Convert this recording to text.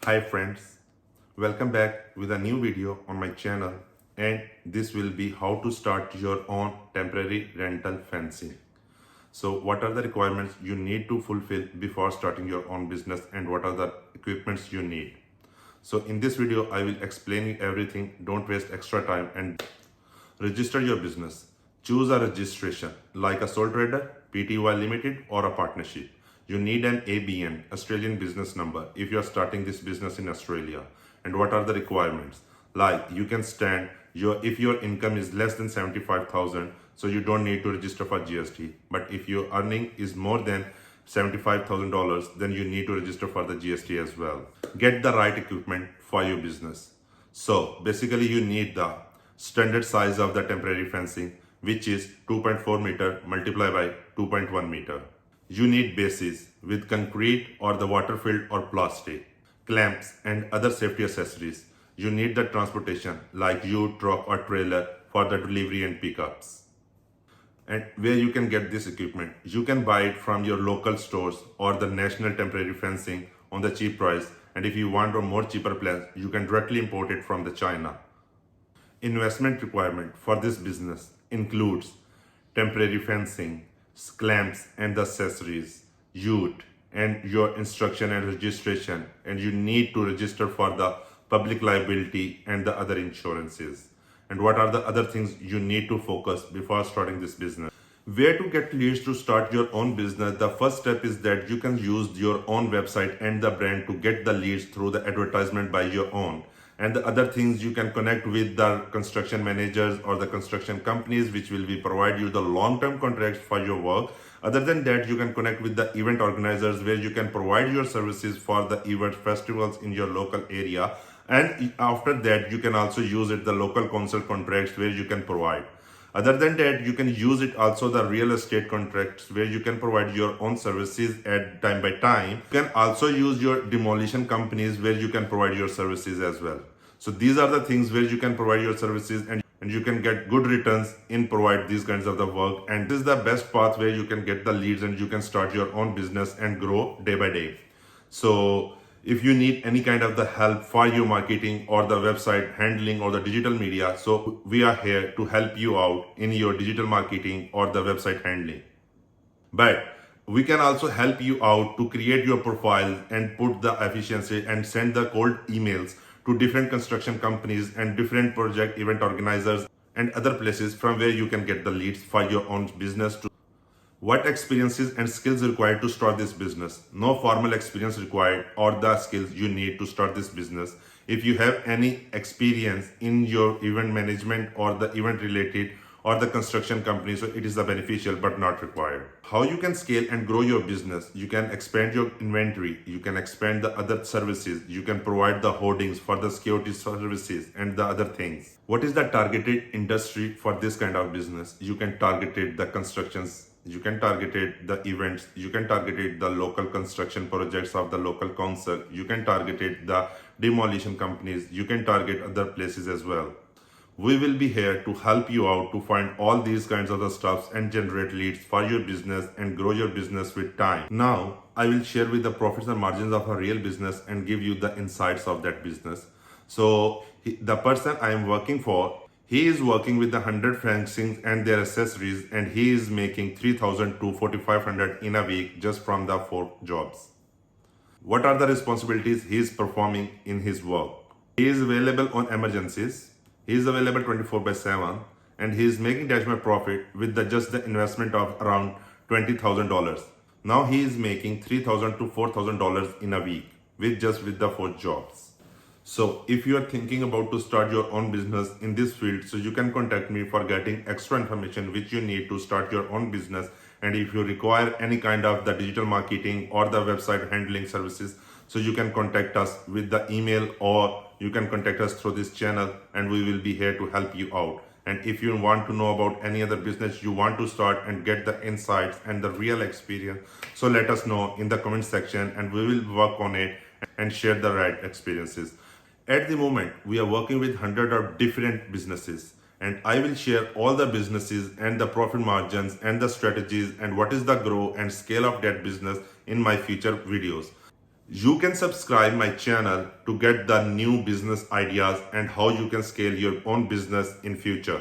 Hi friends, welcome back with a new video on my channel, and this will be how to start your own temporary rental fencing. So what are the requirements you need to fulfill before starting your own business and what are the equipments you need? So in this video I will explain you everything. Don't waste extra time and register your business. Choose a registration like a sole trader, PTY limited or a partnership. You need an ABN, Australian business number, if you are starting this business in Australia. And what are the requirements? Like you can stand if your income is less than 75,000, so you don't need to register for GST. But if your earning is more than $75,000, then you need to register for the GST as well. Get the right equipment for your business. So basically you need the standard size of the temporary fencing, which is 2.4 meter multiplied by 2.1 meter. You need bases with concrete or the water filled or plastic, clamps and other safety accessories. You need the transportation like ute, truck or trailer for the delivery and pickups. And where you can get this equipment, you can buy it from your local stores or the national temporary fencing on the cheap price. And if you want a more cheaper plan, you can directly import it from the China. Investment requirement for this business includes temporary fencing, clamps and the accessories, ute, and your instruction and registration, and you need to register for the public liability and the other insurances. And what are the other things you need to focus before starting this business? Where to get leads to start your own business? The first step is that you can use your own website and the brand to get the leads through the advertisement by your own. And the other things, you can connect with the construction managers or the construction companies which will be provide you the long-term contracts for your work. Other than that, you can connect with the event organizers where you can provide your services for the event festivals in your local area. And after that, you can also use it the local council contracts where you can provide. Other than that, you can use it also the real estate contracts where you can provide your own services at time by time. You can also use your demolition companies where you can provide your services as well. So these are the things where you can provide your services and you can get good returns in provide these kinds of the work. And this is the best path where you can get the leads and you can start your own business and grow day by day. So if you need any kind of the help for your marketing or the website handling or the digital media, so we are here to help you out in your digital marketing or the website handling. But we can also help you out to create your profile and put the efficiency and send the cold emails to different construction companies and different project event organizers and other places from where you can get the leads for your own business. What experiences and skills required to start this business? No formal experience required or the skills you need to start this business. If you have any experience in your event management or the event related or the construction company, so it is the beneficial but not required. How you can scale and grow your business? You can expand your inventory, you can expand the other services, you can provide the hoardings for the security services and the other things. What is the targeted industry for this kind of business? You can target it the constructions, you can target it the events, you can target it the local construction projects of the local council, you can target it the demolition companies, you can target other places as well. We will be here to help you out to find all these kinds of the stuffs and generate leads for your business and grow your business with time. Now, I will share with the profits and margins of a real business and give you the insights of that business. So the person I am working for, he is working with the 100 fencings and their accessories, and he is making 3,000 to 4,500 in a week just from the 4 jobs. What are the responsibilities he is performing in his work? He is available on emergencies. He is available 24/7 and he is making dashboard profit with just the investment of around $20,000. Now he is making $3,000 to $4,000 in a week with the 4 jobs. So if you are thinking about to start your own business in this field, so you can contact me for getting extra information which you need to start your own business. And if you require any kind of the digital marketing or the website handling services, so you can contact us with the email or you can contact us through this channel and we will be here to help you out. And if you want to know about any other business you want to start and get the insights and the real experience, so let us know in the comment section and we will work on it and share the right experiences. At the moment, we are working with 100 of different businesses and I will share all the businesses and the profit margins and the strategies and what is the grow and scale of that business in my future videos. You can subscribe my channel to get the new business ideas and how you can scale your own business in future.